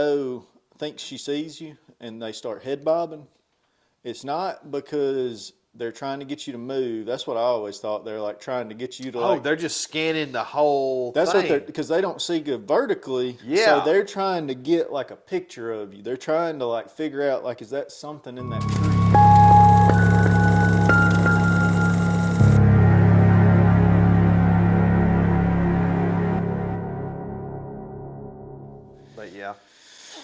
doe thinks she sees you and they start head bobbing, it's not because they're trying to get you to move. That's what I always thought. They're like trying to get you to they're just scanning the whole that's thing. what they're, because they don't see good vertically. Yeah. So they're trying to get like a picture of you. They're trying to like figure out like, is that something in that tree? But yeah.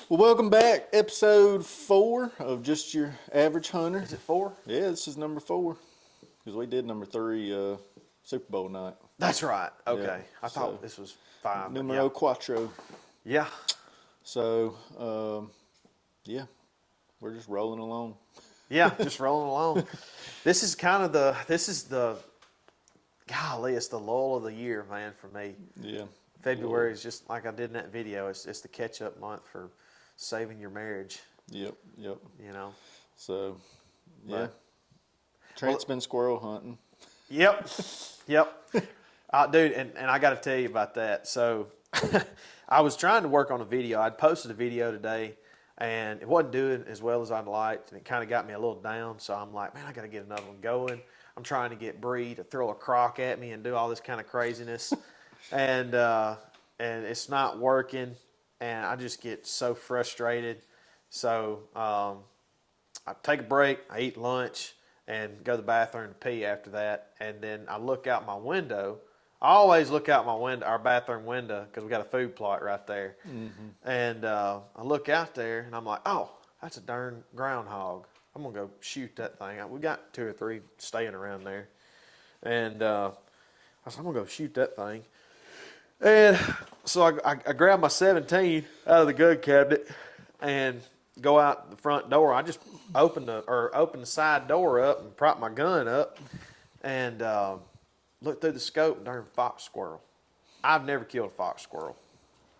Well, welcome back. Episode 4 of Just Your Average Hunter. Is it 4? Yeah, this is number 4. Because we did number 3 Super Bowl night. That's right. Okay. Yeah, I thought this was 5. Numero quattro. Yeah. So, yeah, we're just rolling along. Yeah, just rolling along. This is the golly, it's the lull of the year, man, for me. Yeah. February is just like I did in that video. It's the catch-up month for saving your marriage. Yep. You know. So, yeah. Trent's been squirrel hunting. Yep. Dude, and I got to tell you about that. So, I was trying to work on a video. I'd posted a video today, and it wasn't doing as well as I'd liked, and it kind of got me a little down. So I'm like, man, I got to get another one going. I'm trying to get Bree to throw a crock at me and do all this kind of craziness, and it's not working, and I just get so frustrated. So I take a break, I eat lunch, and go to the bathroom to pee after that, and then I look out my window. I always look out my window, our bathroom window, because we got a food plot right there. Mm-hmm. And I look out there, and I'm like, oh, that's a darn groundhog. I'm going to go shoot that thing. We got 2 or 3 staying around there. And I said, I'm going to go shoot that thing. And so I grab my 17 out of the gun cabinet and go out the front door. I just open the side door up and prop my gun up and look through the scope, darn fox squirrel. I've never killed a fox squirrel.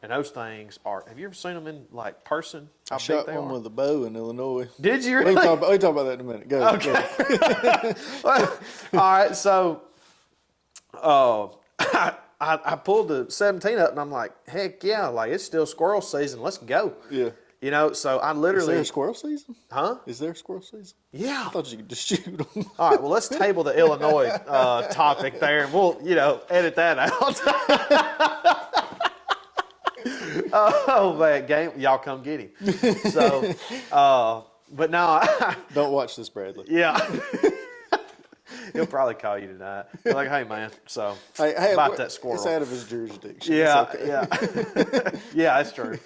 And those things are, have you ever seen them in like person? I shot one with a bow in Illinois. Did you really? We can talk about that in a minute. Go. Okay. All right, so I pulled the 17 up and I'm like, heck yeah, like it's still squirrel season. Let's go. Yeah. You know, so I literally. Is there a squirrel season? Huh? Is there a squirrel season? Yeah. I thought you could just shoot them. All right, well, let's table the Illinois topic there, and we'll, edit that out. Oh, man, game, y'all come get him. So, but no. Don't watch this, Bradley. Yeah. He'll probably call you tonight. Be like, hey, man, so hey, about that squirrel. It's out of his jurisdiction. Yeah, okay. yeah. Yeah, that's true.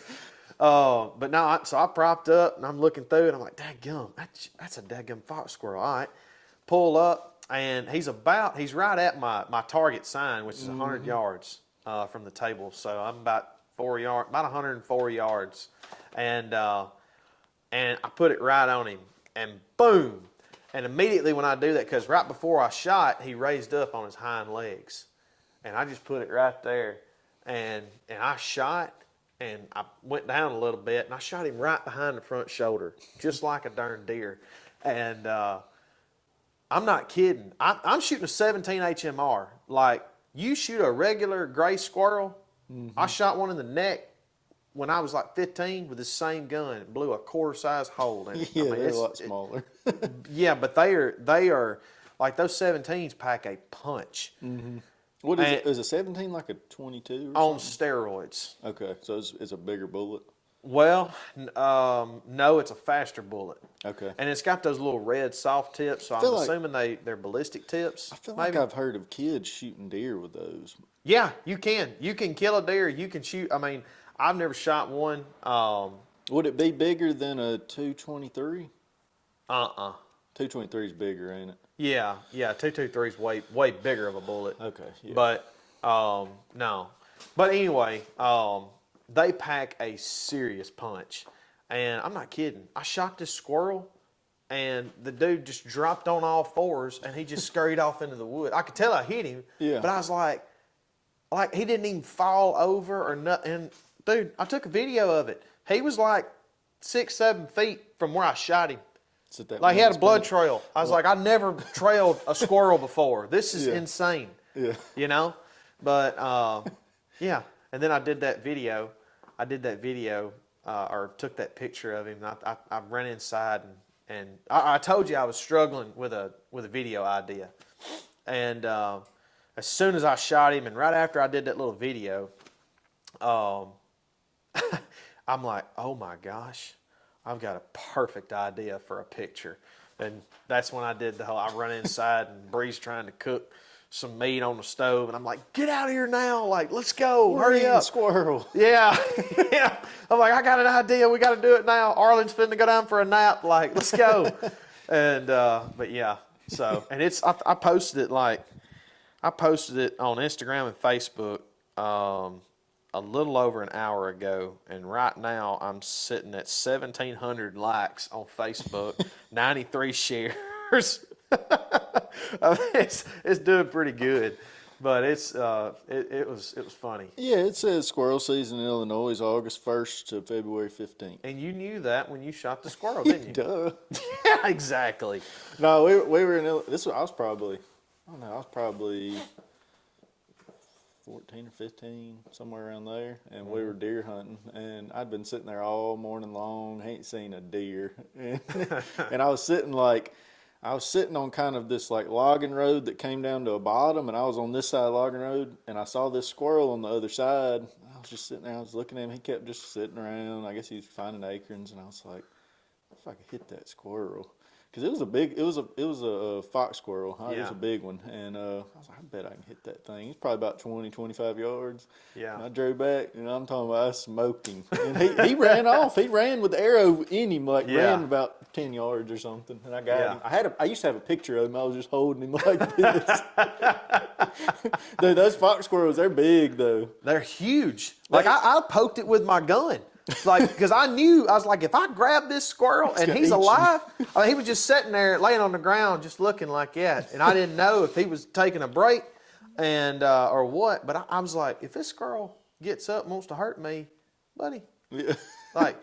But no, so I propped up and I'm looking through and I'm like, dadgum, that's a dadgum fox squirrel. All right. Pull up and he's right at my target sign, which is 100 yards from the table. So I'm about 104 yards. And I put it right on him and boom. And immediately when I do that, because right before I shot, he raised up on his hind legs. And I just put it right there. And I shot. And I went down a little bit, and I shot him right behind the front shoulder, just like a darn deer. And I'm not kidding. I'm shooting a 17 HMR. Like, you shoot a regular gray squirrel. Mm-hmm. I shot one in the neck when I was like 15 with the same gun. It blew a quarter-size hole in it. Yeah, they're a lot smaller. Yeah, but they are, like those 17s pack a punch. Mm-hmm. What is it? Is a 17 like a 22 or on something? Steroids. Okay, so it's a bigger bullet. Well, no, it's a faster bullet. Okay. And it's got those little red soft tips, so I'm assuming they're ballistic tips. I feel maybe. like I've heard of kids shooting deer with those. Yeah, you can. You can kill a deer. You can shoot. I mean, I've never shot one. Would it be bigger than a 223? 223 is bigger, ain't it? Yeah, 223 is way bigger of a bullet. Okay, yeah. But no. But anyway, they pack a serious punch. And I'm not kidding. I shot this squirrel and the dude just dropped on all fours and he just scurried off into the wood. I could tell I hit him, but I was like he didn't even fall over or nothing. And dude, I took a video of it. He was like 6-7 feet from where I shot him. Like he had a blood trail. I was like, I never trailed a squirrel before. This is insane. Yeah. You know? But yeah. And then I did that video. or took that picture of him. I ran inside and I told you I was struggling with a video idea, and as soon as I shot him, and right after I did that little video, I'm like, oh my gosh, I've got a perfect idea for a picture. And that's when I did I run inside and Bree's trying to cook some meat on the stove. And I'm like, get out of here now. Like, let's go. Hurry up. Squirrel. Yeah. Yeah. I'm like, I got an idea. We got to do it now. Arlen's finna go down for a nap. Like, let's go. And, but yeah. So, and I posted it on Instagram and Facebook, a little over an hour ago, and right now I'm sitting at 1,700 likes on Facebook, 93 shares. I mean, it's doing pretty good, but it was funny. Yeah, it says squirrel season in Illinois is August 1st to February 15th. And you knew that when you shot the squirrel, didn't you? Duh. Yeah, exactly. No, we were in Illinois. I was probably 14 or 15, somewhere around there, and we were deer hunting, and I'd been sitting there all morning long, ain't seen a deer, and I was sitting on kind of this like logging road that came down to a bottom, and I was on this side of the logging road, and I saw this squirrel on the other side. I was just sitting there, I was looking at him, he kept just sitting around, I guess he was finding acorns, and I was like, if I could hit that squirrel. Because it was a fox squirrel. It was a big one. And I was like, I bet I can hit that thing. He's probably about 20, 25 yards. Yeah. And I drove back, and I'm talking about I smoked him. And he ran off. He ran with the arrow in him, ran about 10 yards or something. And I got him. I used to have a picture of him. I was just holding him like this. Dude, those fox squirrels, they're big, though. They're huge. Like, I poked it with my gun. Like, because I was like, if I grab this squirrel and he's alive, I mean, he was just sitting there laying on the ground just looking like that. And I didn't know if he was taking a break and or what. But I was like, if this squirrel gets up and wants to hurt me, buddy, like,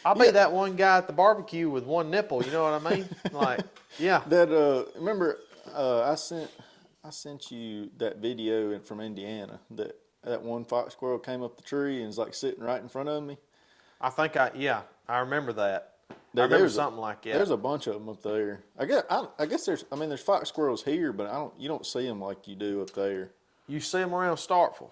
I'll be that one guy at the barbecue with one nipple. You know what I mean? Like, yeah. That remember I sent you that video from Indiana that one fox squirrel came up the tree and was like sitting right in front of me. I think I remember that. I remember something like that. There's a bunch of them up there. I guess there's fox squirrels here, but you don't see them like you do up there. You see them around Starkville.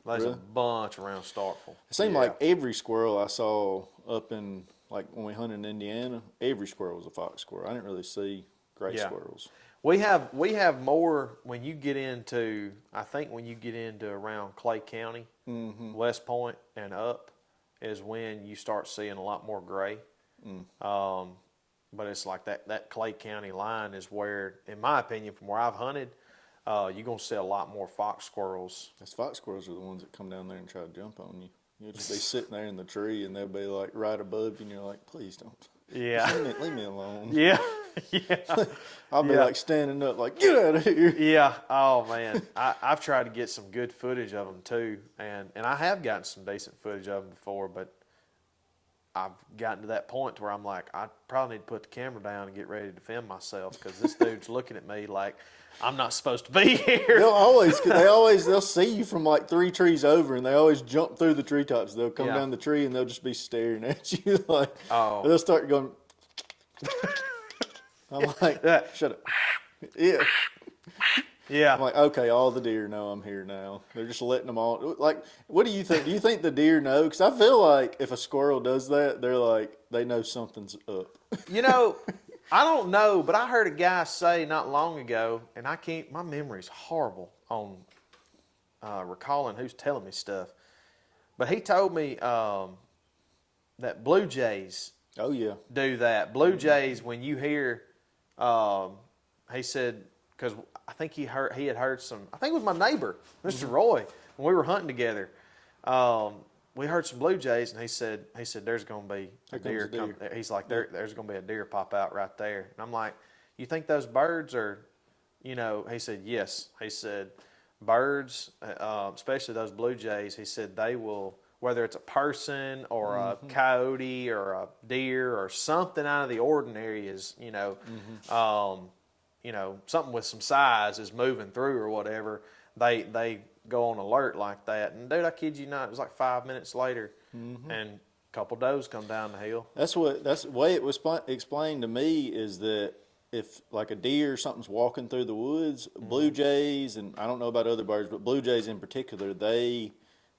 There's a bunch around Starkville. It seemed like every squirrel I saw up in, like when we hunted in Indiana, every squirrel was a fox squirrel. I didn't really see gray squirrels. We have more when you get into, I think when you get into around Clay County, West Point and up, is when you start seeing a lot more gray. But it's like that Clay County line is where, in my opinion, from where I've hunted, you're going to see a lot more fox squirrels. Those fox squirrels are the ones that come down there and try to jump on you. You'll just be sitting there in the tree, and they'll be like right above you, and you're like, please don't. Yeah. Leave me alone. Yeah. Yeah. I'll be like standing up like, get out of here. Yeah. Oh, man. I've tried to get some good footage of them, too. And I have gotten some decent footage of them before, but I've gotten to that point where I'm like, I probably need to put the camera down and get ready to defend myself because this dude's looking at me like I'm not supposed to be here. They'll see you from like 3 trees over, and they always jump through the treetops. They'll come down the tree, and they'll just be staring at you like, they'll start going. I'm like, shut up. Yeah. Yeah. I'm like, okay, all the deer know I'm here now. They're just letting them all. Like, what do you think? Do you think the deer know? Because I feel like if a squirrel does that, they're like, they know something's up. You know, I don't know, but I heard a guy say not long ago, and my memory's horrible on recalling who's telling me stuff. But he told me that blue jays do that. Blue jays, when you hear, he said, because I think he had heard some, I think it was my neighbor, Mr. Roy, when we were hunting together. We heard some blue jays, and he said there's going to be a deer come. He's like, there's going to be a deer pop out right there. And I'm like, you think those birds are, he said, yes. He said, birds, especially those blue jays, he said they will, whether it's a person or a coyote or a deer or something out of the ordinary is, something with some size is moving through or whatever, they go on alert like that. And dude, I kid you not, it was like 5 minutes later, and Couple does come down the hill. That's the way it was explained to me is that if like a deer or something's walking through the woods, blue jays, and I don't know about other birds, but blue jays in particular, they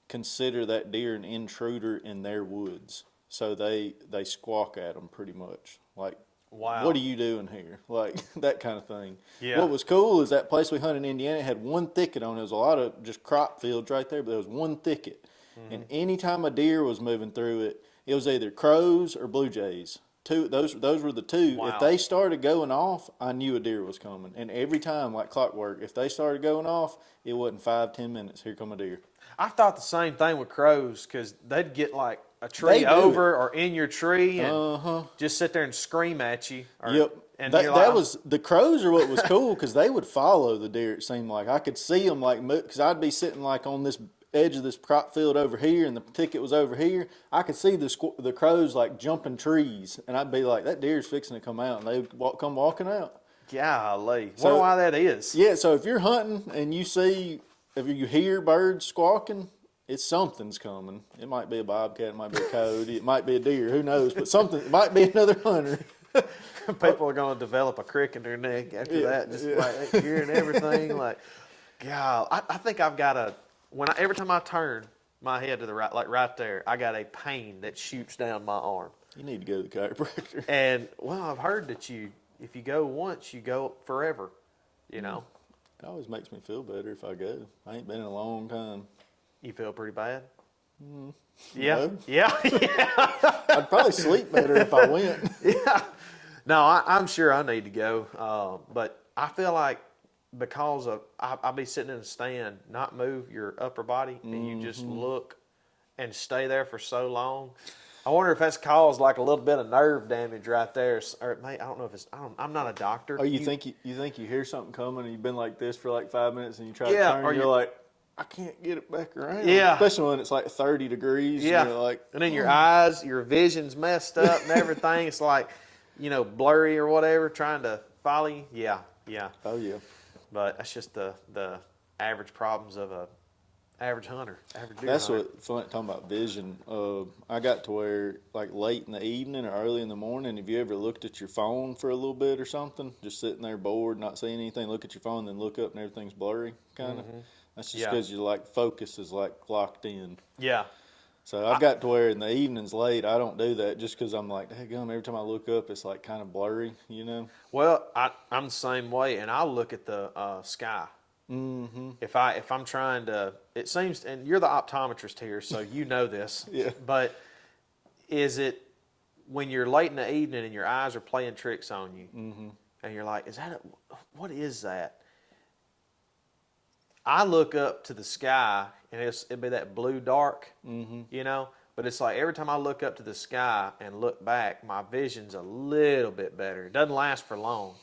consider that deer an intruder in their woods. So they squawk at them pretty much. Like, Wow. what are you doing here? Like that kind of thing. Yeah. What was cool is that place we hunted in Indiana had one thicket on it. There was a lot of just crop fields right there, but there was one thicket. And anytime a deer was moving through it, it was either crows or blue jays. Those were the two. Wow. If they started going off, I knew a deer was coming. And every time, like clockwork, if they started going off, it wasn't 5-10 minutes. Here come a deer. I thought the same thing with crows because they'd get like a tree over or in your tree and just sit there and scream at you. Yep. And That was the crows are what was cool because they would follow the deer. It seemed like I could see them like because I'd be sitting like on this edge of this crop field over here and the thicket was over here. I could see the crows like jumping trees and I'd be like, that deer's fixing to come out, and they would come walking out. Golly. Wonder why that is. Yeah, so if you're hunting and if you hear birds squawking, something's coming. It might be a bobcat, it might be a coyote, it might be a deer, who knows, but something, it might be another hunter. People are going to develop a crick in their neck after that, just like hearing everything. Like, God, I think I've got every time I turn my head to the right, like right there, I got a pain that shoots down my arm. You need to go to the chiropractor. And, well, I've heard that if you go once, you go forever, you know. It always makes me feel better if I go. I ain't been in a long time. You feel pretty bad? Yeah. No? Yeah. I'd probably sleep better if I went. Yeah. No, I'm sure I need to go. But I feel like because I'll be sitting in a stand, not move your upper body, and you just look and stay there for so long. I wonder if that's caused like a little bit of nerve damage right there, or it may. I don't know if it's. I'm not a doctor. Oh, you think you hear something coming and you've been like this for like 5 minutes and you try to Yeah, turn or and you're like, I can't get it back around. Yeah. Especially when it's like 30 degrees. Yeah. And you're like, and then your eyes, your vision's messed up and everything. It's like, blurry or whatever, trying to follow you. Yeah, yeah. oh yeah. But that's just the average problems of a average hunter, average deer That's hunter. talking about vision. I got to where like late in the evening or early in the morning, have you ever looked at your phone for a little bit or something? Just sitting there bored, not seeing anything, look at your phone, then look up and everything's blurry, kind of. That's just because your like focus is like locked in. Yeah. So I've got to where in the evenings late, I don't do that just because I'm like, daggum, every time I look up, it's like kind of blurry, Well, I'm the same way, and I'll look at the sky. Mm-hmm. If I'm trying to, it seems, and you're the optometrist here, so you know this. Yeah. But is it when you're late in the evening and your eyes are playing tricks on you, and you're like, what is that? I look up to the sky, and it'd be that blue dark, But it's like every time I look up to the sky and look back, my vision's a little bit better. It doesn't last for long.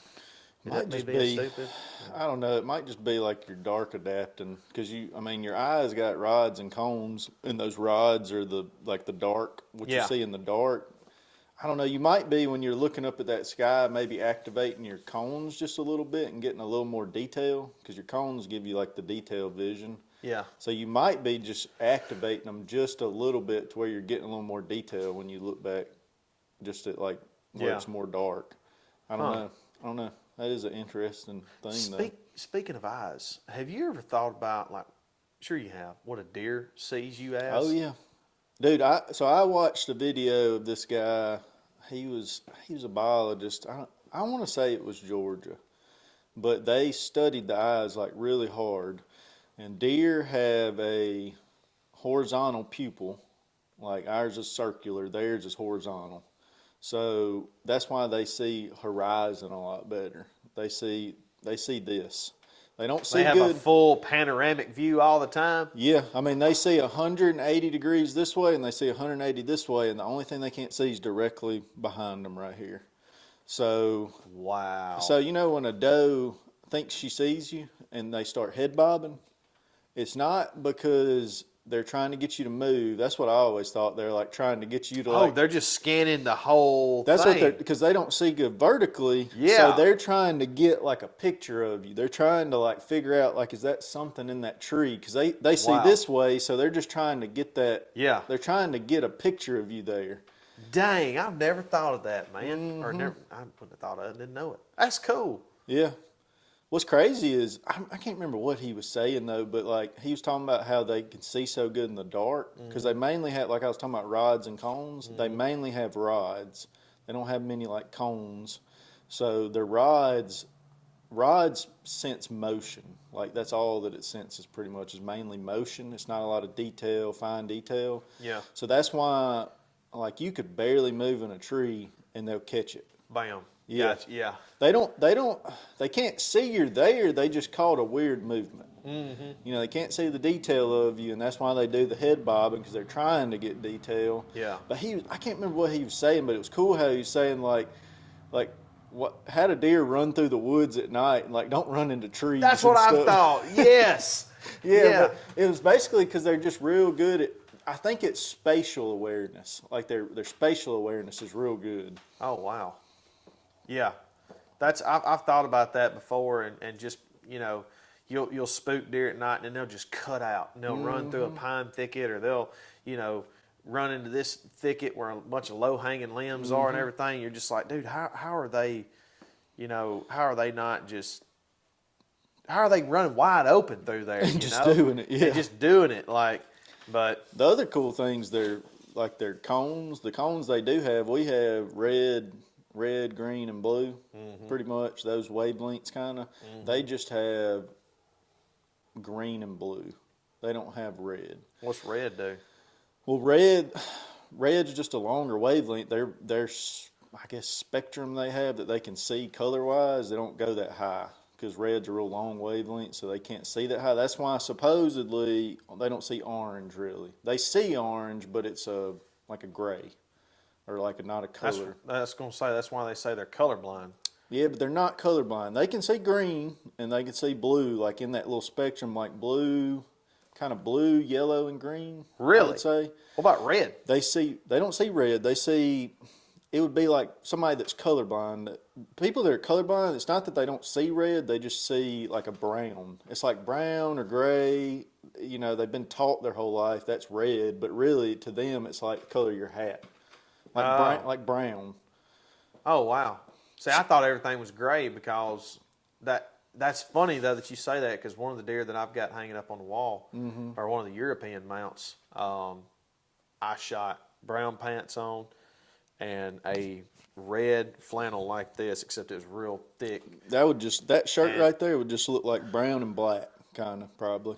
Might just be, stupid? I don't know. It might just be like you're dark adapting because your eyes got rods and cones, and those rods are the dark, what you see in the dark. I don't know. You might be when you're looking up at that sky, maybe activating your cones just a little bit and getting a little more detail because your cones give you like the detailed vision. Yeah. So you might be just activating them just a little bit to where you're getting a little more detail when you look back, just at like where it's more dark. I don't know. That is an interesting thing, though. Speaking of eyes, have you ever thought about, like, sure you have, what a deer sees you as? Oh yeah, dude. I watched a video of this guy. He was a biologist. I want to say it was Georgia, but they studied the eyes like really hard. And deer have a horizontal pupil, like ours is circular, theirs is horizontal. So that's why they see horizon a lot better. They see this. They don't see good. They have a full panoramic view all the time. Yeah, I mean they see 180 degrees this way and they see 180 this way, and the only thing they can't see is directly behind them right here. So wow. So when a doe thinks she sees you and they start head bobbing, it's not because they're trying to get you to move. That's what I always thought. They're like trying to get you to Oh, they're just scanning the whole That's thing. what they're, because they don't see good vertically. Yeah. So they're trying to get like a picture of you. They're trying to like figure out like, is that something in that tree? Because they see Wow. this way, so they're just trying to get that. Yeah. They're trying to get a picture of you there. Dang, I've never thought of that, man. Mm-hmm. Or never, I wouldn't have thought of it. Didn't know it. That's cool. Yeah. What's crazy is I can't remember what he was saying though, but like he was talking about how they can see so good in the dark because they mainly have, like I was talking about rods and cones. They mainly have rods. They don't have many like cones. So their rods sense motion. Like that's all that it senses pretty much is mainly motion. It's not a lot of detail, fine detail. Yeah. So that's why like you could barely move in a tree and they'll catch it. Bam. Yeah. Gotcha. Yeah. They can't see you're there. They just caught a weird movement. Mm-hmm. You know, they can't see the detail of you, and that's why they do the head bobbing because they're trying to get detail. Yeah. But I can't remember what he was saying, but it was cool how he was saying like how do deer run through the woods at night and like don't run into trees. That's and what I stuff. thought. Yes. Yeah. But it was basically because they're just real good at. I think it's spatial awareness. Like their spatial awareness is real good. Oh wow. Yeah, I've thought about that before, and just you'll spook deer at night, and then they'll just cut out, and they'll run through a pine thicket, or they'll run into this thicket where a bunch of low hanging limbs are and everything. You're just like, dude, how are they, how are they running wide open through there? Just doing it, yeah. And just doing it like, but The other cool things, they're like their cones. The cones they do have, we have red, green, and blue. Pretty much those wavelengths, kind of. They just have green and blue. They don't have red. what's red do? Well, red's just a longer wavelength. Their I guess spectrum they have that they can see color wise. They don't go that high because red's a real long wavelength, so they can't see that high. That's why supposedly they don't see orange really. They see orange, but it's like a gray. Or like not a color. That's going to say that's why they say they're colorblind. Yeah, but they're not colorblind. They can see green and they can see blue, like in that little spectrum, like blue, kind of blue, yellow, and green. Really? I would say. What about red? They don't see red. They see. It would be like somebody that's colorblind. People that are colorblind, it's not that they don't see red. They just see like a brown. It's like brown or gray. You know, they've been taught their whole life that's red, but really to them, it's like the color of your hat. Like brown. Oh wow! See, I thought everything was gray because that's funny though that you say that because one of the deer that I've got hanging up on the wall, or one of the European mounts, I shot brown pants on and a red flannel like this, except it was real thick. That shirt right there would just look like brown and black, kind of probably.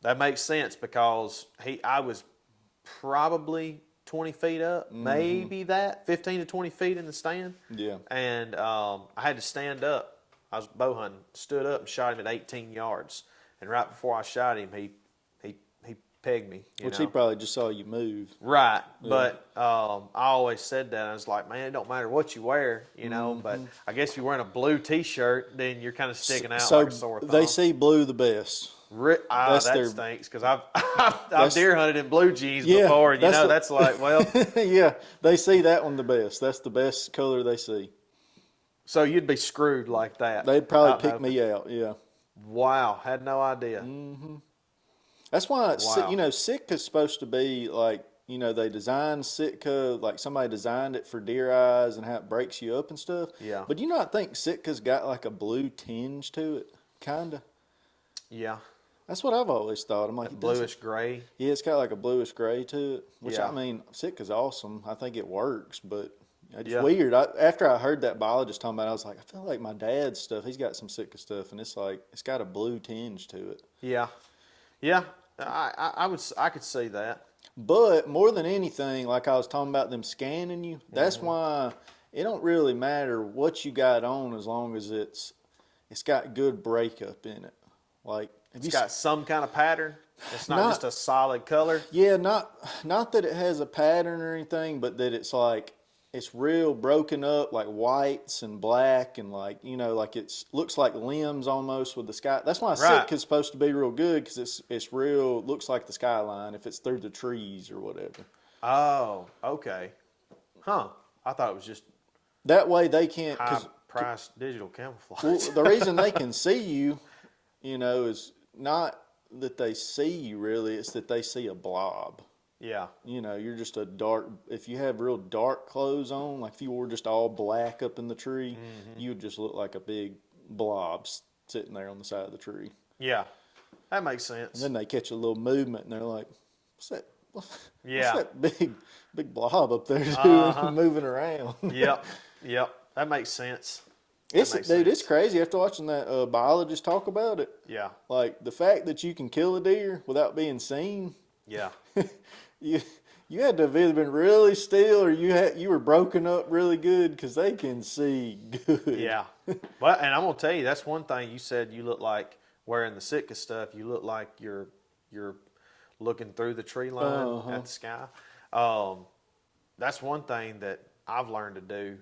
That makes sense because I was probably 20 feet up, maybe that 15 to 20 feet in the stand. Yeah. And I had to stand up. I was bow hunting, stood up and shot him at 18 yards. And right before I shot him, he pegged me. Which he probably just saw you move. Right. Yeah. But I always said that. I was like, man, it don't matter what you wear, But I guess if you're wearing a blue T-shirt, then you're kind of sticking out like a sore thumb. They see blue the best. That stinks because I've deer hunted in blue jeans before, and that's like, well, yeah, they see that one the best. That's the best color they see. So you'd be screwed like that. They'd probably pick me out. Yeah. Wow, had no idea. That's why Sitka's supposed to be like they designed Sitka like somebody designed it for deer eyes and how it breaks you up and stuff. Yeah. But do you not think Sitka's got like a blue tinge to it, kinda? Yeah. That's what I've always thought. I'm like bluish gray. Yeah, it's got like a bluish gray to it. Which Yeah. I mean, Sitka's awesome. I think it works, but it's weird. After I heard that biologist talking about it, I was like, I feel like my dad's stuff. He's got some Sitka stuff, and it's like it's got a blue tinge to it. Yeah. I could see that. But more than anything, like I was talking about them scanning you, that's why it don't really matter what you got on as long as it's got good breakup in it. Like It's got some kind of pattern. It's not just a solid color. Yeah, not that it has a pattern or anything, but that it's like it's real broken up, like whites and black, and like like looks like limbs almost with the sky. That's why Right. Sitka's supposed to be real good because it's real. Looks like the skyline if it's through the trees or whatever. Oh, okay. Huh. I thought it was just That way they can't. high Because price digital camouflage. well, the reason they can see you, is not that they see you really. It's that they see a blob. Yeah. You're just a dark. If you have real dark clothes on, like if you wore just all black up in the tree, you would just look like a big blob sitting there on the side of the tree. Yeah. That makes sense. And then they catch a little movement, and they're like, "What's that? Yeah. What's that big blob up there doing, moving around?" Yep. Yep. That makes sense. It's crazy after watching that biologist talk about it. Yeah. Like the fact that you can kill a deer without being seen. Yeah. You had to have either been really still or you were broken up really good because they can see good. Yeah. But and I'm gonna tell you, that's one thing you said. You look like wearing the Sitka stuff. You look like you're looking through the tree line at the sky. That's one thing that I've learned to do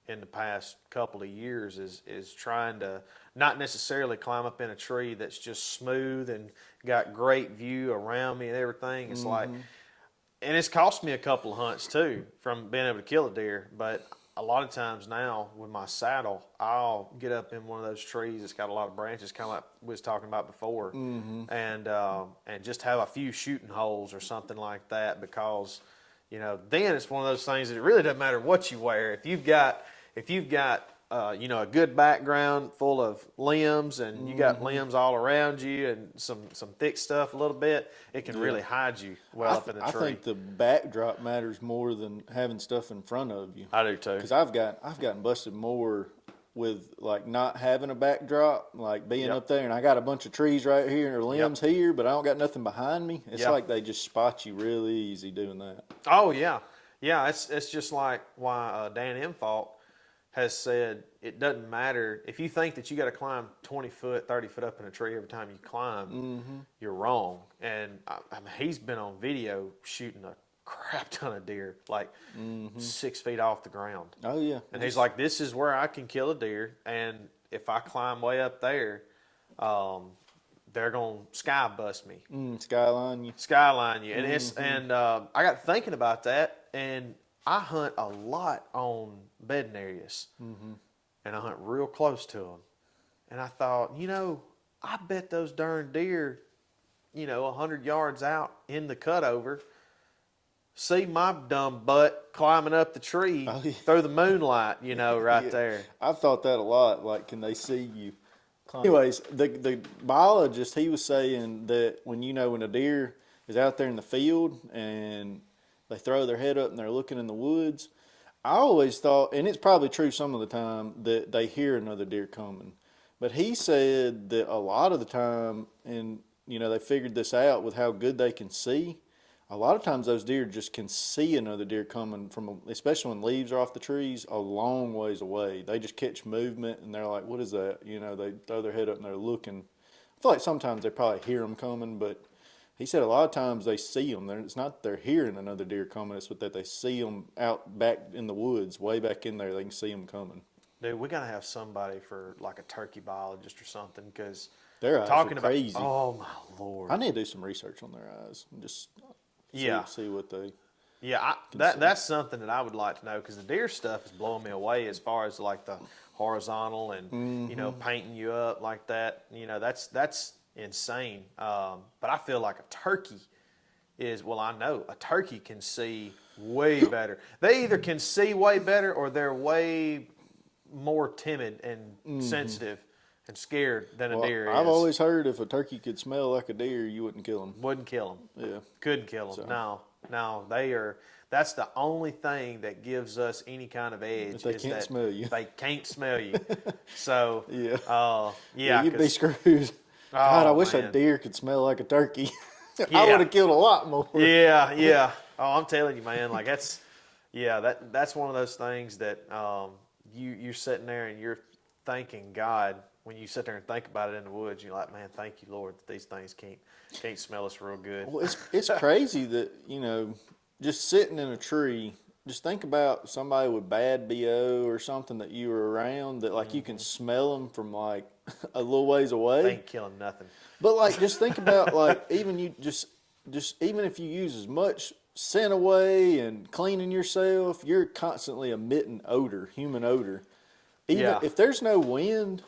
in the past couple of years is trying to not necessarily climb up in a tree that's just smooth and got great view around me and everything. It's like, and it's cost me a couple of hunts too from being able to kill a deer. But a lot of times now with my saddle, I'll get up in one of those trees that's got a lot of branches, kind of like we was talking about before, and just have a few shooting holes or something like that because, then it's one of those things that it really doesn't matter what you wear. If you've got a good background full of limbs and you got limbs all around you and some thick stuff a little bit, it can really hide you up in the tree. I think the backdrop matters more than having stuff in front of you. I do too. Because I've gotten busted more with like not having a backdrop, like being up there and I got a bunch of trees right here and their limbs here, but I don't got nothing behind me. It's like they just spot you really easy doing that. Oh yeah, yeah. It's just like why Dan Infalt has said it doesn't matter if you think that you got to climb 20 foot, 30 foot up in a tree every time you climb, you're wrong. And I mean, he's been on video shooting a crap ton of deer, like 6 feet off the ground. Oh yeah. And he's like, this is where I can kill a deer. And if I climb way up there, they're going to sky bust me. Skyline you. Skyline you. And I got thinking about that, and I hunt a lot on bedding areas, and I hunt real close to them. And I thought, I bet those darn deer, 100 yards out in the cutover, see my dumb butt climbing up the tree through the moonlight, right there. I've thought that a lot. Like, can they see you? Anyways, the biologist, he was saying that when a deer is out there in the field and they throw their head up and they're looking in the woods, I always thought, and it's probably true some of the time, that they hear another deer coming. But he said that a lot of the time, and they figured this out with how good they can see, a lot of times those deer just can see another deer coming especially when leaves are off the trees, a long ways away. They just catch movement and they're like, what is that? They throw their head up and they're looking. I feel like sometimes they probably hear them coming, but he said a lot of times they see them. It's not that they're hearing another deer coming. It's that they see them out back in the woods, way back in there. They can see them coming. Dude, we got to have somebody for like a turkey biologist or something because their eyes are crazy. Oh, my Lord. I need to do some research on their eyes and just see what they that's something that I would like to know because the deer stuff is blowing me away as far as like the horizontal and, painting you up like that. That's insane. But I feel like a turkey I know a turkey can see way better. They either can see way better or they're way more timid and sensitive and scared than a deer is. I've always heard if a turkey could smell like a deer, you wouldn't kill him. Wouldn't kill him. Yeah. Couldn't kill him. So. No, they are. That's the only thing that gives us any kind of edge. They can't smell you. They can't smell you. So yeah, you'd be screwed. God, I wish a deer could smell like a turkey. I would have killed a lot more. Yeah. Oh, I'm telling you, man. Like that's one of those things that you're sitting there and you're thanking God when you sit there and think about it in the woods. You're like, man, thank you, Lord, that these things can't smell us real good. Well, it's crazy that just sitting in a tree just think about somebody with bad BO or something that you were around that like you can smell them from like a little ways They away. ain't killing nothing. But like, just think about like even you just even if you use as much scent away and cleaning yourself, you're constantly emitting odor, human odor. Even Yeah. if there's no wind,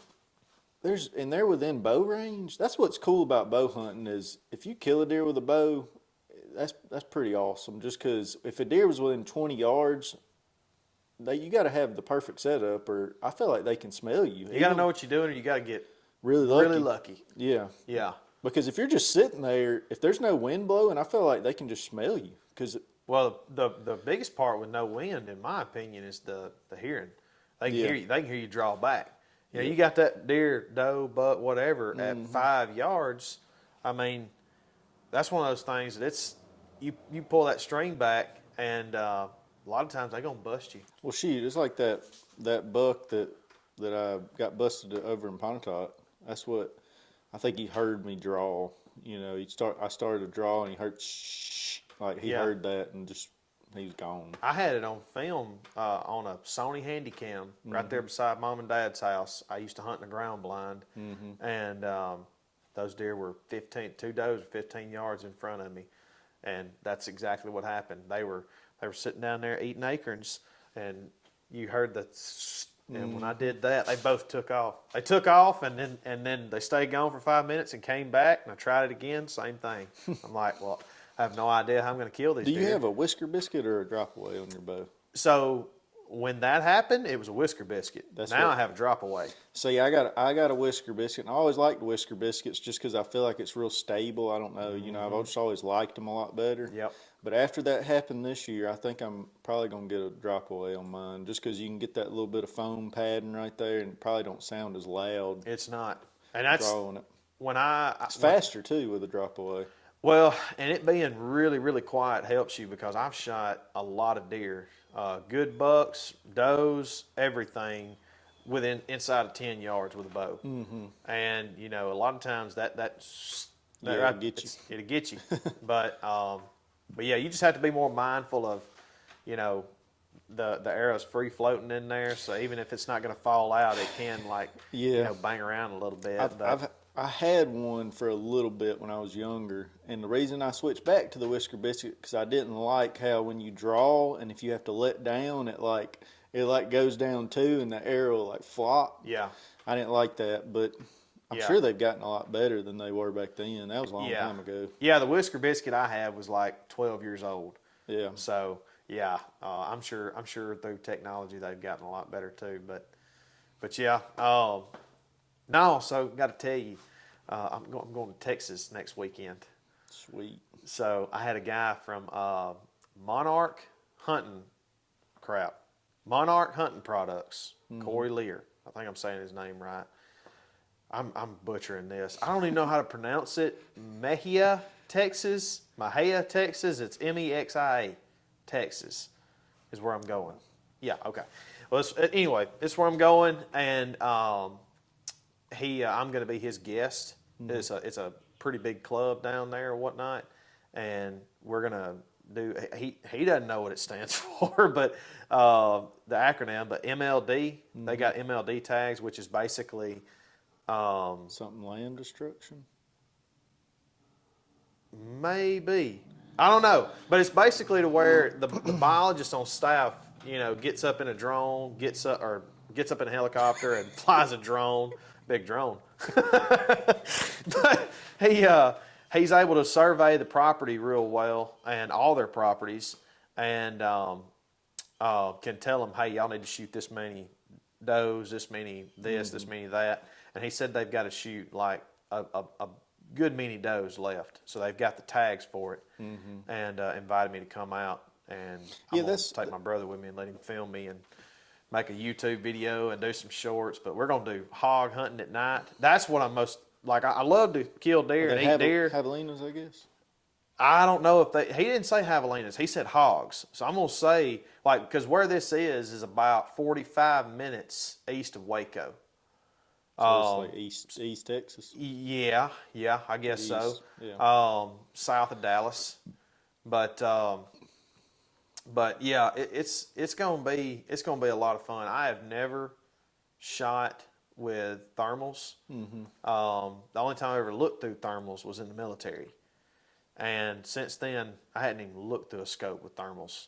and they're within bow range. That's what's cool about bow hunting is if you kill a deer with a bow, that's pretty awesome. Just because if a deer was within 20 yards, you got to have the perfect setup, or I feel like they can smell you. You got to know what you're doing, or you got to get really lucky. really lucky. Yeah. Yeah. Because if you're just sitting there, if there's no wind blowing, I feel like they can just smell you. Because Well, the biggest part with no wind, in my opinion, is the hearing. They can Yeah. hear you. They can hear you draw back. You know, you got that deer, doe, buck, whatever, at 5 yards. I mean, that's one of those things that you pull that string back, and a lot of times they're gonna bust you. well, shoot, it's like that buck that I got busted over in Pontotoc. That's what I think he heard me draw. You know, I started to draw and he heard shh, like he Yeah. heard that and just he was gone. I had it on film on a Sony Handycam right there beside Mom and Dad's house. I used to hunt in the ground blind, and those deer were 2 does were 15 yards in front of me, and that's exactly what happened. They were sitting down there eating acorns, and you heard the. And when I did that, they both took off. They took off, and then they stayed gone for 5 minutes and came back, and I tried it again. Same thing. I'm like, well, I have no idea how I'm going to kill these Do deer. you have a whisker biscuit or a drop away on your bow? So when that happened, it was a whisker biscuit. That's now what- I have a drop away. See, I got a whisker biscuit, and I always liked whisker biscuits just because I feel like it's real stable. I don't know, you know, I've just always liked them a lot better. Yep. But after that happened this year, I think I'm probably gonna get a drop away on mine, just because you can get that little bit of foam padding right there, and it probably don't sound as loud It's not, and that's drawing it. when I. It's faster too with a drop away. Well, and it being really, really quiet helps you because I've shot a lot of deer, good bucks, does, everything inside of 10 yards with a bow. Mm-hmm. And you know, a lot of times Yeah, right, it'll get you. It'll get you. But yeah, you just have to be more mindful of, you know, the arrow's free floating in there, so even if it's not going to fall out, it can bang around a little bit. I had one for a little bit when I was younger, and the reason I switched back to the whisker biscuit because I didn't like how when you draw and if you have to let down, it goes down too, and the arrow will like flop. Yeah. I didn't like that, but I'm Yeah. sure they've gotten a lot better than they were back then. That was a long time ago. Yeah, the whisker biscuit I had was like 12 years old. Yeah. So yeah, I'm sure through technology they've gotten a lot better too. But yeah, no. So got to tell you, I'm going to Texas next weekend. Sweet. So I had a guy from Monarch Hunting Products, Corey Lear. I think I'm saying his name right. I'm butchering this. I don't even know how to pronounce it. Mahia, Texas. It's Mexia, Texas, is where I'm going. Yeah, okay. Well, anyway, it's where I'm going, and I'm going to be his guest. Mm-hmm. It's a pretty big club down there or whatnot, and we're gonna do. He doesn't know what it stands for, but the acronym. But MLD, they got MLD tags, which is basically. Something land destruction? Maybe. I don't know. But it's basically to where the biologist on staff, you know, gets up in a drone, gets up in a helicopter and flies a drone, big drone. But he's able to survey the property real well and all their properties and can tell them, hey, y'all need to shoot this many does, this many this, this many that. And he said they've got to shoot like a good many does left. So they've got the tags for it and invited me to come out. And I'm going to take my brother with me and let him film me and make a YouTube video and do some shorts. But we're going to do hog hunting at night. That's what I'm most, like, I love to kill deer and eat deer. Javelinas, I guess? I don't know if he didn't say javelinas. He said hogs. So I'm going to say, like, because where this is about 45 minutes east of Waco. So it's like East Texas. Yeah, I guess so. Yeah. South of Dallas, but But yeah, it's gonna be a lot of fun. I have never shot with thermals. The only time I ever looked through thermals was in the military, and since then I hadn't even looked through a scope with thermals.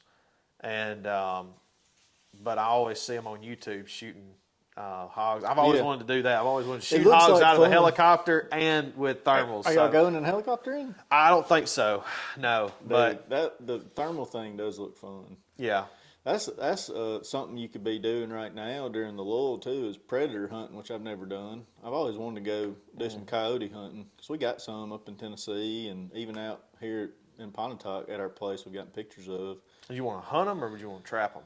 And but I always see them on YouTube shooting hogs. I've always Yeah. wanted to do that. I've always wanted to It shoot looks hogs like out of a fun. helicopter and with thermals. Are y'all So going in a helicopter in? I don't think so. No, but Dude, the thermal thing does look fun. yeah. That's something you could be doing right now during the lull too, is predator hunting, which I've never done. I've always wanted to go do some coyote hunting because we got some up in Tennessee and even out here in Pontotoc at our place we've gotten pictures of. Do you want to hunt them or would you want to trap them?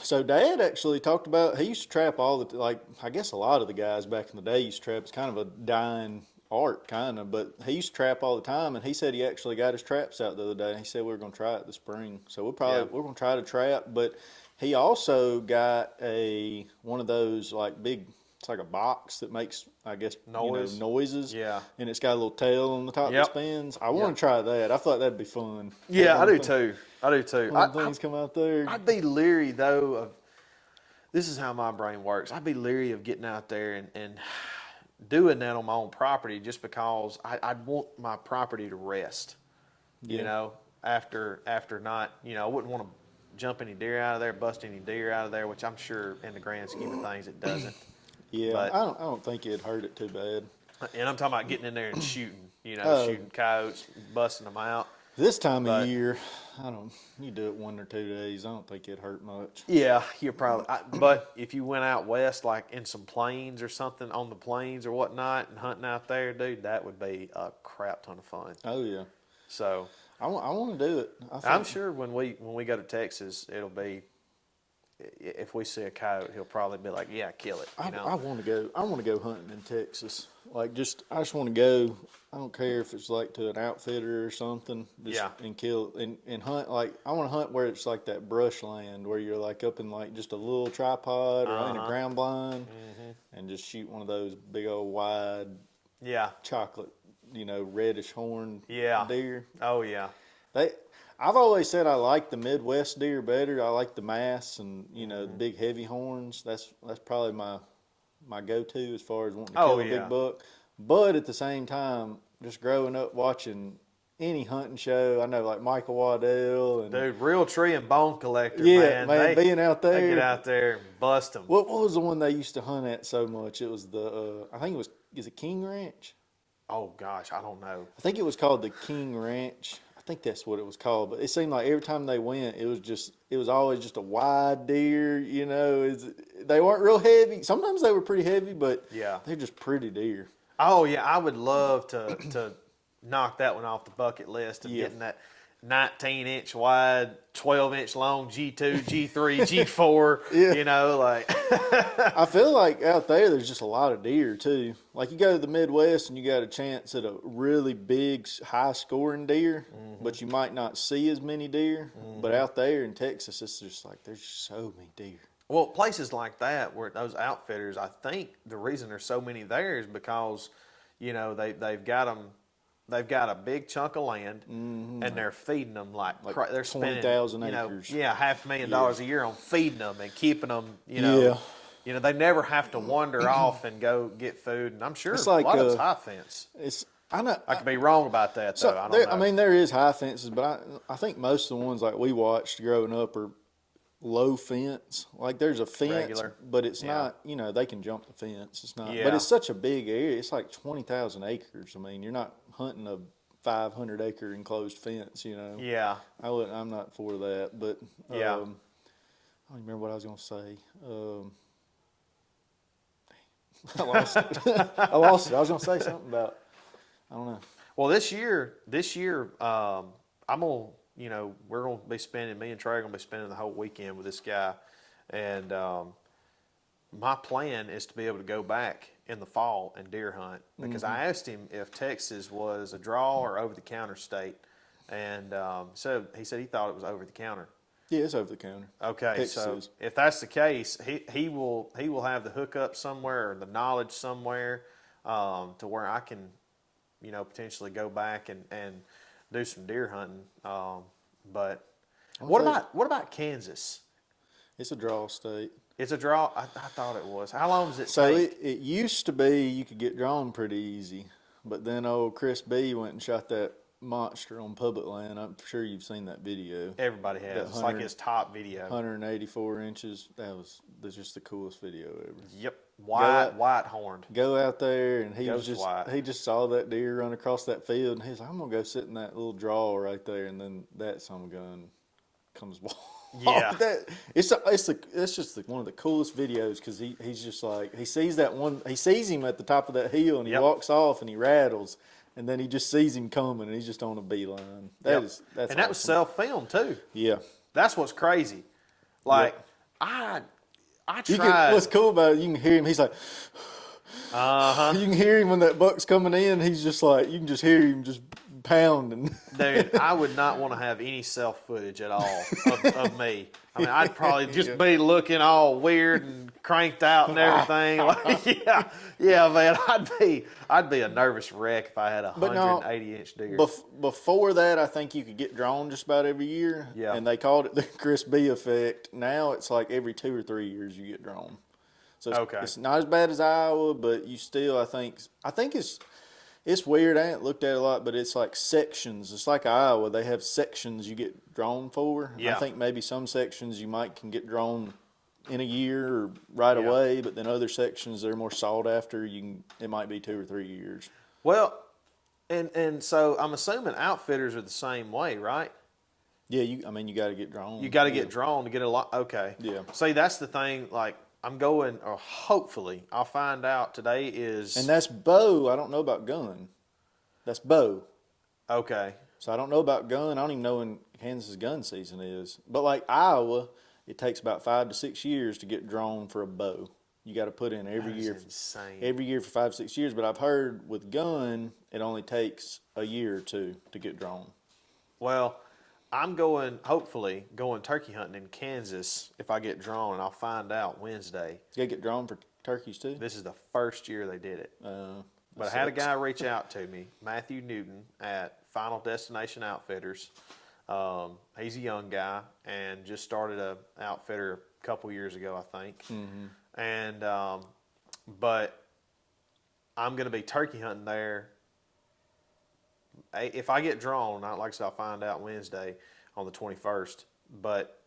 So Dad actually talked about, he used to trap all the, like, I guess a lot of the guys back in the day used to trap. It's kind of a dying art, kind of, but he used to trap all the time, and he said he actually got his traps out the other day. He said we were going to try it this spring, so we're going to try to trap. But he also got one of those like big, it's like a box that makes, I guess, noises. Yeah. And it's got a little tail on the top that spins. I want to try that. I thought that'd be fun. Yeah, I do too. When things come out there. I'd be leery though of, this is how my brain works. I'd be leery of getting out there and doing that on my own property just because I'd want my property to rest. You know, after not, I wouldn't want to jump any deer out of there, bust any deer out of there, which I'm sure in the grand scheme of things it doesn't. Yeah, but, I don't think it'd hurt it too bad. And I'm talking about getting in there and shooting, shooting coyotes, busting them out. This time of year, you do it 1 or 2 days. I don't think it'd hurt much. Yeah, you're probably. But if you went out west, like in some plains or something, on the plains or whatnot, and hunting out there, dude, that would be a crap ton of fun. Oh yeah. So I want to do it. I'm sure when we go to Texas, it'll be. If we see a coyote, he'll probably be like, "Yeah, kill it." I want to go. I want to go hunting in Texas. I just want to go. I don't care if it's like to an outfitter or something. And kill and hunt. Like I want to hunt where it's like that brush land where you're like up in like just a little tripod or in a ground blind, and just shoot one of those big old wide, chocolate, reddish horn deer. Oh yeah. I've always said I like the Midwest deer better. I like the mass and the big heavy horns. That's probably my go-to as far as wanting to kill a big buck. But at the same time, just growing up watching any hunting show, I know like Michael Waddell and dude, Real Tree and Bone Collector. Man, being out there, they get out there and bust them. What was the one they used to hunt at so much? It was I think it was, is it King Ranch? Oh gosh, I don't know. I think it was called the King Ranch. I think that's what it was called, but it seemed like every time they went, it was always just a wide deer. They weren't real heavy. Sometimes they were pretty heavy, but they're just pretty deer. Oh yeah, I would love to knock that one off the bucket list of getting that 19-inch wide, 12-inch long G2, G3, G4. Like I feel like out there's just a lot of deer too. Like you go to the Midwest and you got a chance at a really big, high-scoring deer, but you might not see as many deer. But out there in Texas, it's just like there's just so many deer. Well, places like that where those outfitters, I think the reason there's so many there is because, they've got them. They've got a big chunk of land, and they're feeding them like they're spending 20,000 acres. $500,000 a year on feeding them and keeping them. They never have to wander off and go get food. And I'm sure it's like, a lot of it's high fence. I could be wrong about that though. I don't know. I mean, there is high fences, but I think most of the ones like we watched growing up are low fence. Like there's a fence, regular, but it's not. They can jump the fence. It's not. Yeah. But it's such a big area. It's like 20,000 acres. I mean, you're not hunting a 500-acre enclosed fence. Yeah. I'm not for that. But I don't even remember what I was going to say. I lost it. I lost it. I was going to say something about. I don't know. Well, this year, I'm gonna. We're going to be spending, me and Trey are going to be spending the whole weekend with this guy. And my plan is to be able to go back in the fall and deer hunt because I asked him if Texas was a draw or over-the-counter state. And so he said he thought it was over-the-counter. Yeah, it's over the counter. Okay, Texas so is. If that's the case, he will have the hookup somewhere or the knowledge somewhere to where I can, potentially go back and do some deer hunting. But What about Kansas? It's a draw state. It's a draw. I thought it was. How long does it So take? it used to be you could get drawn pretty easy, but then old Chris B went and shot that monster on public land. I'm sure you've seen that video. Everybody has. It's like his top video. 184 inches. That's just the coolest video ever. Yep. White horned. Go out there, and he just saw that deer run across that field, and he's like, I'm gonna go sit in that little draw right there, and then that son of a gun comes Yeah. It's just one of the coolest videos because he's just like he sees him at the top of that hill, and he walks off and he rattles, and then he just sees him coming, and he's just on a beeline. That's and that was self-filmed too. Yeah. That's what's crazy. Like I tried. What's cool about it, you can hear him. He's like, You can hear him when that buck's coming in. He's just like, you can just hear him just pounding. Dude, I would not want to have any self footage at all of me. I mean, I'd probably just be looking all weird and cranked out and everything. Like, yeah, man. I'd be a nervous wreck if I had a 180-inch deer. Before that, I think you could get drawn just about every year. Yeah. And they called it the Chris B effect. Now it's like every 2 or 3 years you get drawn. So it's not as bad as Iowa, but you still, I think it's weird. I ain't looked at it a lot, but it's like sections. It's like Iowa. They have sections you get drawn for. Yeah. I think maybe some sections can get drawn in a year or right away, but then other sections they're more sought after. It might be 2 or 3 years. Well, and so I'm assuming outfitters are the same way, right? Yeah, you got to get drawn. You got to get drawn to get a lot. Okay. Yeah. See, that's the thing. Like, I'm going, or hopefully I'll find out today is. And that's bow. I don't know about gun. That's bow. Okay. So I don't know about gun. I don't even know when Kansas gun season is. But like Iowa, it takes about 5 to 6 years to get drawn for a bow. You got to put in every year. Insane. Every year for 5 6 years. But I've heard with gun, it only takes a year or two to get drawn. Well, I'm hopefully going turkey hunting in Kansas if I get drawn, and I'll find out Wednesday. You got to get drawn for turkeys too? This is the first year they did it. But I had a guy reach out to me, Matthew Newton at Final Destination Outfitters. He's a young guy and just started a outfitter a couple years ago, I think. Mm-hmm. And but I'm going to be turkey hunting there. If I get drawn, like I said, I'll find out Wednesday on the 21st. But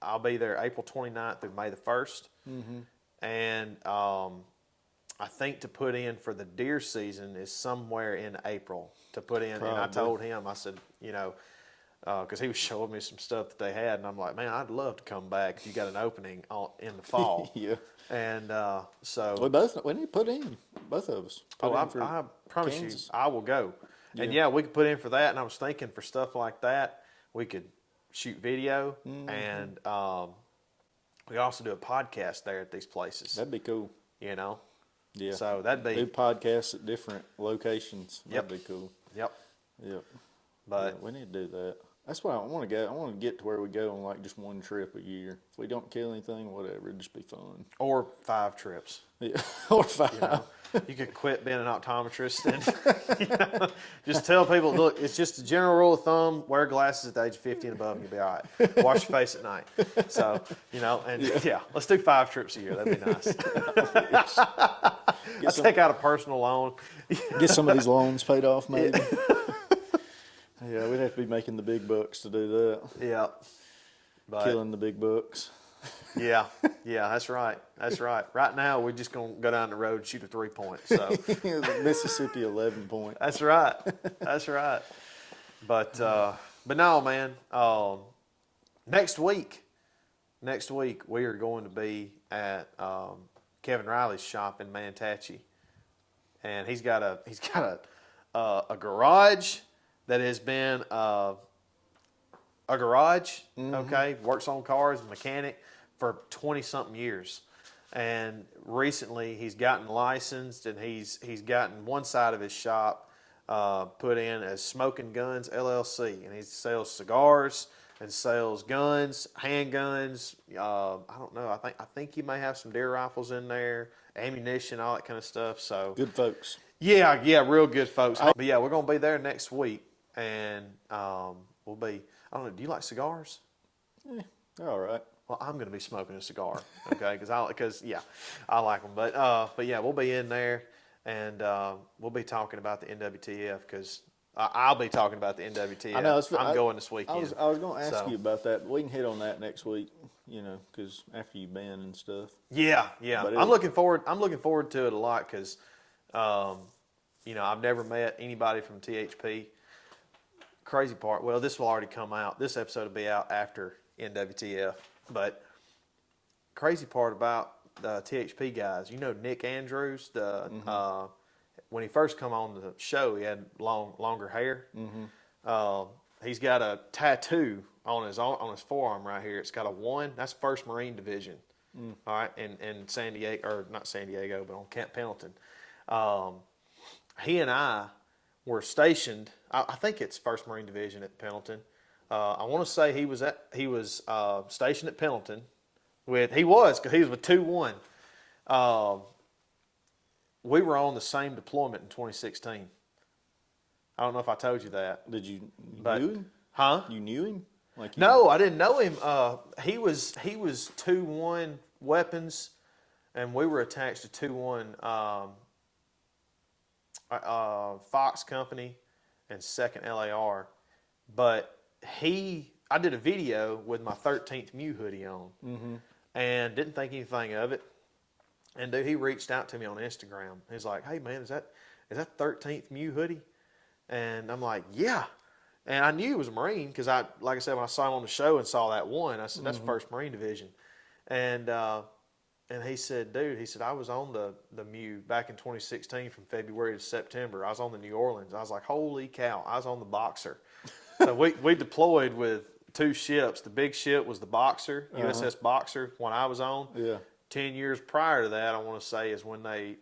I'll be there April 29th through May the 1st. Mm-hmm. And I think to put in for the deer season is somewhere in April to put in. Probably. And I told him, I said, because he was showing me some stuff that they had, and I'm like, man, I'd love to come back if you got an opening in the fall. Yeah. And so we need to put in, both of us. I promise Kansas. you, I will go. Yeah. And we could put in for that. And I was thinking for stuff like that, we could shoot video, mm-hmm. and we also do a podcast there at these places. That'd be cool. Yeah. So that'd be do podcasts at different locations. Yep. That'd be cool. Yep. But we need to do that. That's why I want to go. I want to get to where we go on like just one trip a year. If we don't kill anything, whatever, it'd just be fun. Or 5 trips. Yeah, or 5. You could quit being an optometrist and just tell people, look, it's just a general rule of thumb: wear glasses at the age of 50 and above, and you'll be all right. Wash your face at night. So let's do 5 trips a year. That'd be nice. Take out a personal loan. Get some of these loans paid off, maybe. Yeah, we'd have to be making the big bucks to do that. Yeah. Killing the big bucks. Yeah, that's right. That's right. Right now, we're just going to go down the road and shoot a 3-point. So Mississippi 11-point. That's right. That's right. But no, man. Next week, we are going to be at Kevin Riley's shop in Manatachie, and he's got a garage that has been a garage, mm-hmm. Okay, works on cars, mechanic for 20-something years. And recently he's gotten licensed, and he's gotten one side of his shop put in as Smoking Guns LLC, and he sells cigars and sells guns, handguns. I don't know. I think he may have some deer rifles in there, ammunition, all that kind of stuff. So good folks. Yeah, real good folks. But yeah, we're gonna be there next week, and we'll be. I don't know. Do you like cigars? They're all right. Well, I'm going to be smoking a cigar, okay? Because I like them. But yeah, we'll be in there, and we'll be talking about the NWTF because I'll be talking about the NWTF. I know. I'm going this weekend. I was going to ask So, you about that. We can hit on that next week, because after you've been and stuff. Yeah. But I'm looking forward to it a lot because, I've never met anybody from THP. Crazy part. Well, this will already come out. This episode will be out after NWTF. But crazy part about the THP guys, Nick Andrews, when he first come on the show, he had longer hair. Mm-hmm. He's got a tattoo on his forearm right here. It's got a 1. That's 1st Marine Division. Mm. All right, in San Diego, or not San Diego, but on Camp Pendleton. He and I were stationed. I think it's 1st Marine Division at Pendleton. I want to say he was stationed at Pendleton because he was with 2-1. We were on the same deployment in 2016. I don't know if I told you that. Did you But- knew him? Huh? You knew him? No, I didn't know him. He was 2-1 weapons, and we were attached to 2-1 Fox Company and 2nd LAR. But I did a video with my 13th Mew hoodie on, and didn't think anything of it. And dude, he reached out to me on Instagram. He's like, "Hey man, is that 13th Mew hoodie?" And I'm like, "Yeah." And I knew he was a Marine because like I said, when I saw him on the show and saw that 1, I said, "That's 1st Marine Division." And he said, "Dude," he said, "I was on the Mew back in 2016 from February to September. I was on the New Orleans." I was like, "Holy cow!" I was on the Boxer. So we deployed with 2 ships. The big ship was the Boxer, USS Boxer, one I was on. Yeah. 10 years prior to that, I want to say, is when they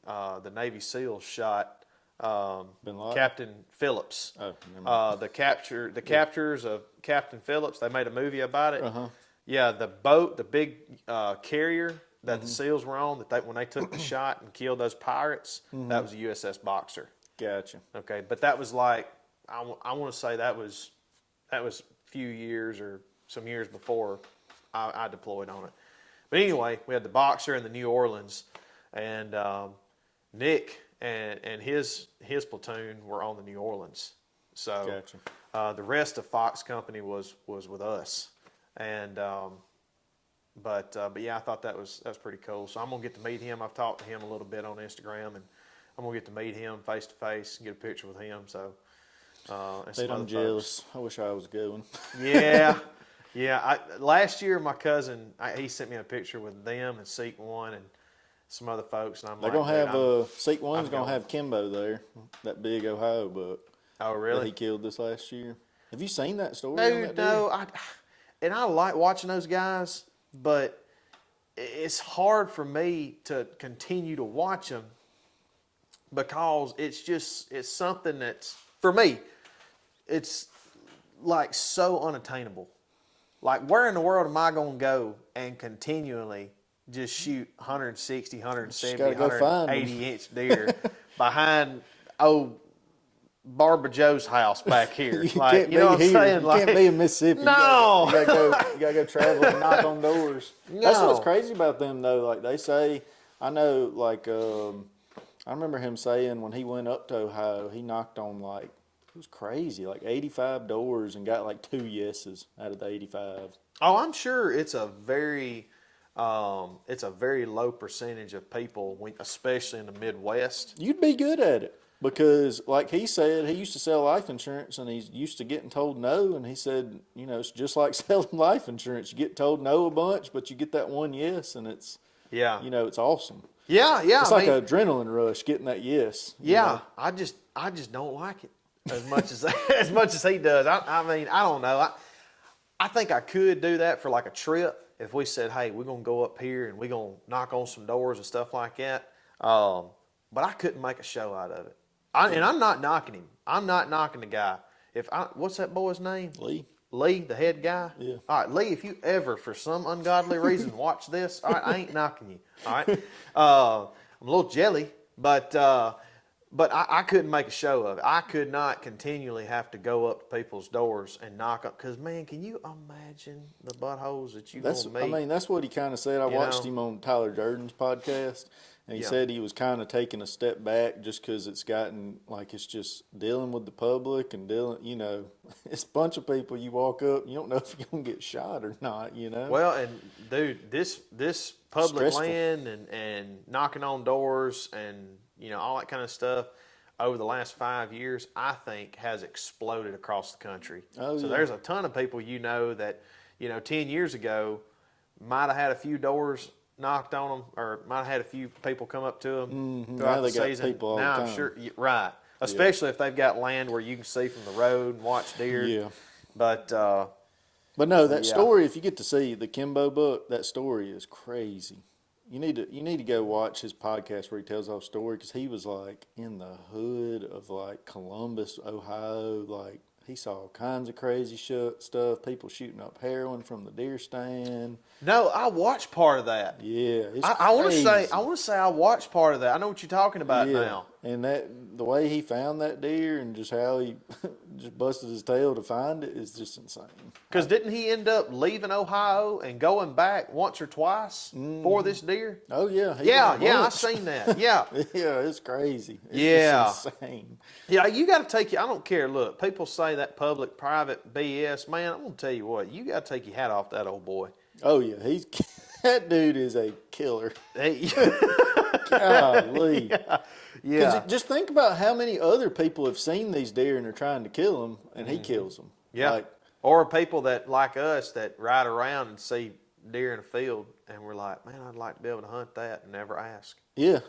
the Navy SEALs shot Captain Phillips. Oh, never mind. The captures of Captain Phillips. They made a movie about it. Uh-huh. Yeah, the boat, the big carrier that the SEALs were on, when they took the shot and killed those pirates, that was the USS Boxer. Gotcha. Okay, but that was like I want to say that was a few years or some years before I deployed on it. But anyway, we had the Boxer and the New Orleans, and Nick and his platoon were on the New Orleans. So Gotcha. the rest of Fox Company was with us, and but yeah, I thought that was pretty cool. So I'm gonna get to meet him. I've talked to him a little bit on Instagram, and I'm gonna get to meet him face to face and get a picture with him. So and some I'm other jealous. I wish I was going. Yeah. Yeah, last year my cousin he sent me a picture with them and Seek One and some other folks, and I'm They're like, gonna have Seek I'm One's gonna going. have Kimbo there, that big Ohio buck oh that really? he killed this last year. Have you seen that story? on that Dude, no, I like watching those guys, but it's hard for me to continue to watch them because it's something that's, for me, it's like so unattainable. Like, where in the world am I going to go and continually just shoot 160, 170, gotta go find 180 inch deer behind old Barbara Joe's house back here? You Like, can't you know be what I'm here. saying? You Like, can't be in Mississippi. No. You gotta go travel and knock on doors. That's No. what's crazy about them, though. Like they say, I know. Like I remember him saying when he went up to Ohio, he knocked on it was crazy, like 85 doors and got like 2 yeses out of the 85. Oh, I'm sure it's a very low percentage of people, especially in the Midwest. You'd be good at it because, like he said, he used to sell life insurance and he's used to getting told no. And he said, it's just like selling life insurance. You get told no a bunch, but you get that one yes, and it's it's awesome. Yeah. It's like an adrenaline rush getting that yes. Yeah, I just don't like it as much as he does. I mean, I don't know. I think I could do that for like a trip if we said, hey, we're gonna go up here and we're gonna knock on some doors and stuff like that. But I couldn't make a show out of it. And I'm not knocking him. I'm not knocking the guy. What's that boy's name? Lee, the head guy? Yeah. All right, Lee, if you ever, for some ungodly reason, watch this, all right, I ain't knocking you, all right? I'm a little jelly, but But I couldn't make a show of it. I could not continually have to go up to people's doors and knock up. Because, man, can you imagine the buttholes that you're going to meet? I mean, that's what he kind of said. I watched know? him on Tyler Durden's podcast, and he Yeah. said he was kind of taking a step back just because it's gotten like it's just dealing with the public and dealing, it's a bunch of people. You walk up, you don't know if you're gonna get shot or not. Well, and dude, this public Stressful. land and knocking on doors and all that kind of stuff over the last 5 years, I think has exploded across the country. Oh, so yeah. there's a ton of people that 10 years ago might have had a few doors knocked on them, or might have had a few people come up to them Mm-hmm. throughout Now they the got season. people all now the I'm time. sure, right, especially if they've got land where you can see from the road and watch deer. Yeah. But But no, that Yeah. story. If you get to see the Kimbo book, that story is crazy. You need to go watch his podcast where he tells the whole story because he was like in the hood of like Columbus, Ohio. Like he saw all kinds of crazy stuff. People shooting up heroin from the deer stand. no, I watched part of that. Yeah, it's I want to crazy. say I watched part of that. I know what you're talking about Yeah, now. and the way he found that deer and just how he just busted his tail to find it is just insane. Because didn't he end up leaving Ohio and going back once or twice for this deer? Oh yeah, he Yeah, went a yeah, I bunch. seen that. Yeah, Yeah, it's crazy. It's Yeah. just insane. yeah. You got to take I don't care. Look, people say that public-private BS. Man, I'm gonna tell you what. You got to take your hat off that old boy. Oh yeah, that dude is a killer. Hey, Golly. yeah, Just think about how many other people have seen these deer and are trying to kill them, and he kills them. yeah. Like, Or people that like us that ride around and see deer in a field, and we're like, man, I'd like to be able to hunt that and never ask. yeah.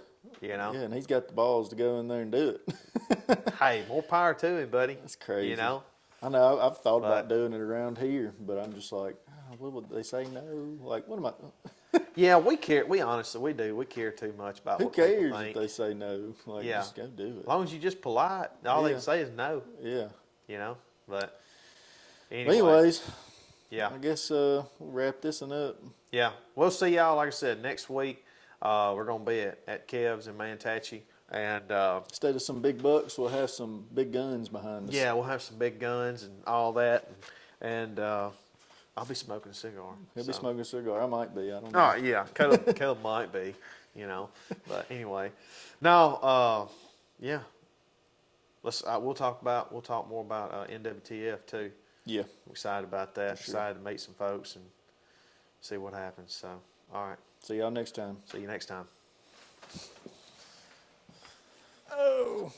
You know. Yeah, and he's got the balls to go in there and do it. Hey, more power to him, buddy. That's crazy. You know. I know. I've thought about But- doing it around here, but I'm just like, what would they say no? Like, what am I? Yeah, we care. We honestly, we do. We care too much about Who what people cares think. if they say no? Like, Yeah. just go do As it. long as you just polite, all they Yeah. can say is no. Yeah. You know. But But anyway, anyways, yeah, I guess we'll wrap this one up. yeah. We'll see y'all. Like I said, next week we're gonna be at Kev's in Manatachie, and Instead of some big bucks, we'll have some big guns behind us. yeah, we'll have some big guns and all that, and I'll be smoking a cigar. He'll be so. smoking a cigar. I might be. I don't know. Oh yeah, Caleb might be, But anyway, no, yeah. Let's we'll talk more about NWTF too. Yeah. I'm excited about that. sure. Excited to meet some folks and see what happens. So, all right. See y'all next time. See you next time. Oh.